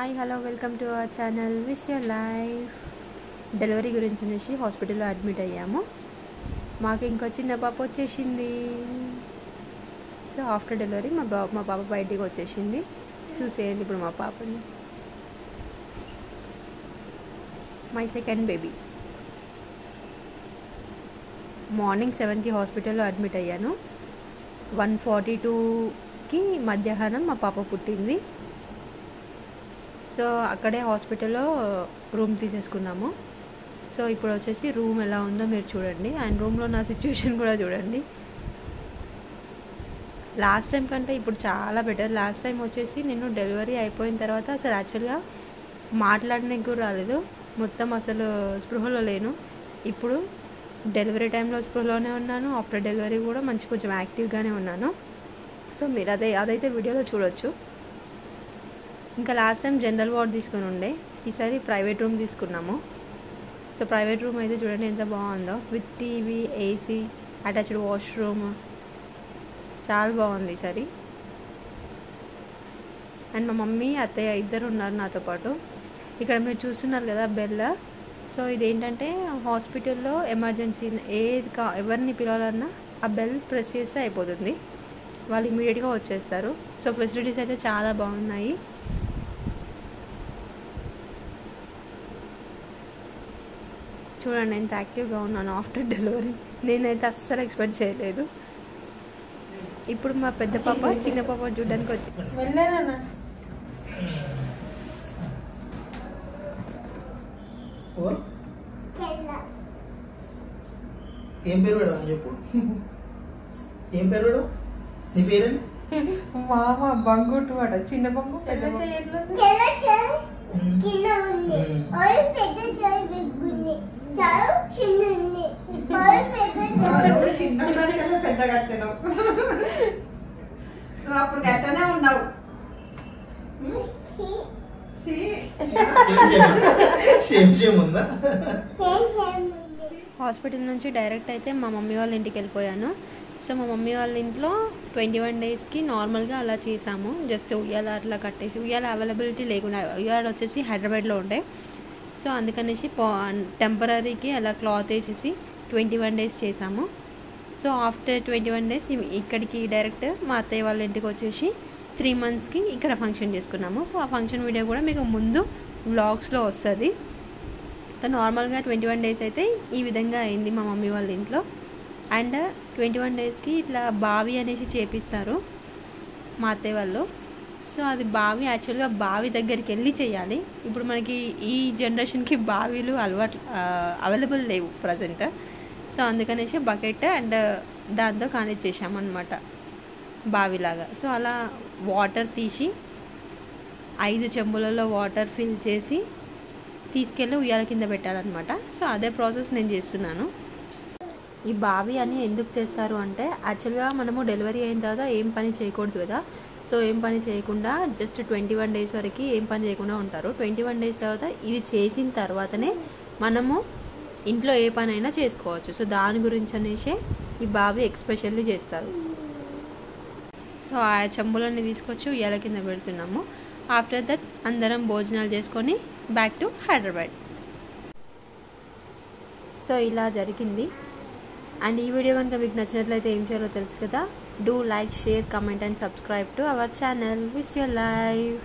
Hi hello welcome to our channel wish your life. Delivery గురించి అనేసి హాస్పిటల్లో admit అయ్యాము. మాకు ఇంకో చిన్న పాప వచ్చేసింది. సో ఆఫ్టర్ డెలివరీ మా పాప బయటికి వచ్చేసింది. చూసేయండి ఇప్పుడు మా పాపని. My second baby. మార్నింగ్ 7కి హాస్పిటల్లో అడ్మిట్ అయ్యాను. 1:42కి మధ్యాహ్నం మా పాప పుట్టింది. సో అక్కడే హాస్పిటల్లో రూమ్ తీసేసుకున్నాము. సో ఇప్పుడు వచ్చేసి రూమ్ ఎలా ఉందో మీరు చూడండి, అండ్ రూమ్లో నా సిచ్యువేషన్ కూడా చూడండి. లాస్ట్ టైం కంటే ఇప్పుడు చాలా బెటర్. లాస్ట్ టైం వచ్చేసి నేను డెలివరీ అయిపోయిన తర్వాత అసలు యాక్చువల్గా మాట్లాడడానికి కూడా రాలేదు, మొత్తం అసలు స్పృహలో లేను. ఇప్పుడు డెలివరీ టైంలో స్పృహలోనే ఉన్నాను, ఆఫ్టర్ డెలివరీ కూడా కొంచెం యాక్టివ్గానే ఉన్నాను. సో మీరు అదైతే వీడియోలో చూడొచ్చు. ఇంకా లాస్ట్ టైం జనరల్ వార్డ్ తీసుకొని ఉండే, ఈసారి ప్రైవేట్ రూమ్ తీసుకున్నాము. సో ప్రైవేట్ రూమ్ అయితే చూడండి ఎంత బాగుందో, with TV, AC, attached washroom, చాలా బాగుంది ఈసారి. అండ్ మా మమ్మీ అత్తయ్య ఇద్దరు ఉన్నారు నాతో పాటు. ఇక్కడ మీరు చూస్తున్నారు కదా బెల్. సో ఇదేంటంటే హాస్పిటల్లో ఎమర్జెన్సీ ఎవరిని పిలవాలన్నా ఆ బెల్ ప్రెస్ చేస్తే అయిపోతుంది, వాళ్ళు ఇమీడియట్గా వచ్చేస్తారు. సో ఫెసిలిటీస్ అయితే చాలా బాగున్నాయి. చూడండి ఎంత యాక్టివ్గా ఉన్నాను ఆఫ్టర్ డెలివరీ. నేనైతే అస్సలు ఎక్స్పెక్ట్ చేయలేదు. ఇప్పుడు మా పెద్ద పాప చిన్న పాప చూడడానికి వచ్చింది. వెళ్ళానన్నా ఏం పేరు పెడదాం చెప్పు. ఏం పేరు పెడదాం? నీ పేరేంటి? మామ బంగుట్టు అట, చిన్న బంగు పెద్ద పెద్దగా వచ్చాను. నువ్వు అప్పుడు గట్టనే ఉన్నావు. హాస్పిటల్ నుంచి డైరెక్ట్ అయితే మా మమ్మీ వాళ్ళ ఇంటికి వెళ్ళిపోయాను. సో మా మమ్మీ వాళ్ళ ఇంట్లో 21 డేస్కి నార్మల్గా అలా చేసాము. జస్ట్ ఉయ్యాల అట్లా కట్టేసి, ఉయ్యాల అవైలబిలిటీ లేకుండా, ఉయ్యాల వచ్చేసి హైదరాబాద్లో ఉండే. సో అందుకనేసి టెంపరీకి అలా క్లాత్ వేసేసి 21 డేస్ చేసాము. సో ఆఫ్టర్ 21 డేస్ ఇక్కడికి డైరెక్ట్ మా అత్తయ్య వాళ్ళ ఇంటికి వచ్చేసి 3 monthsకి ఇక్కడ ఫంక్షన్ చేసుకున్నాము. సో ఆ ఫంక్షన్ వీడియో కూడా మీకు ముందు వ్లాగ్స్లో వస్తుంది. సో నార్మల్గా 21 డేస్ అయితే ఈ విధంగా అయింది మా మమ్మీ వాళ్ళ ఇంట్లో. అండ్ 21 డేస్కి ఇట్లా బావి అనేసి చేపిస్తారు మా అత్తయ్య వాళ్ళు. సో అది బావి యాక్చువల్గా బావి దగ్గరికి వెళ్ళి చేయాలి. ఇప్పుడు మనకి ఈ జనరేషన్కి బావిలు అవైలబుల్ లేవు ప్రజెంట్. సో అందుకనేసి బకెట్ అండ్ దాంతో కానిచ్చేసామన్నమాట బావిలాగా. సో అలా వాటర్ తీసి 5 చెంబులలో వాటర్ ఫిల్ చేసి తీసుకెళ్ళి ఉయ్యాల కింద పెట్టాలన్నమాట. సో అదే ప్రాసెస్ నేను చేస్తున్నాను. ఈ బావి అని ఎందుకు చేస్తారు అంటే, యాక్చువల్గా మనము డెలివరీ అయిన తర్వాత ఏం పని చేయకూడదు కదా. సో ఏం పని చేయకుండా జస్ట్ 21 డేస్ వరకు ఏం పని చేయకుండా ఉంటారు. 21 డేస్ తర్వాత ఇది చేసిన తర్వాతనే మనము ఇంట్లో ఏ పని అయినా చేసుకోవచ్చు. సో దాని గురించి అనేసి ఈ బావి ఎక్స్పెషల్లీ చేస్తారు. సో ఆ చెంబులన్నీ తీసుకొచ్చి ఉయ్యాల కింద పెడుతున్నాము. ఆఫ్టర్ దట్ అందరం భోజనాలు చేసుకొని బ్యాక్ టు హైదరాబాద్. సో ఇలా జరిగింది. అండ్ ఈ వీడియో కనుక మీకు నచ్చినట్లయితే ఏం చేయాలో తెలుసు కదా. Do like, share, comment and subscribe to our channel wish your life.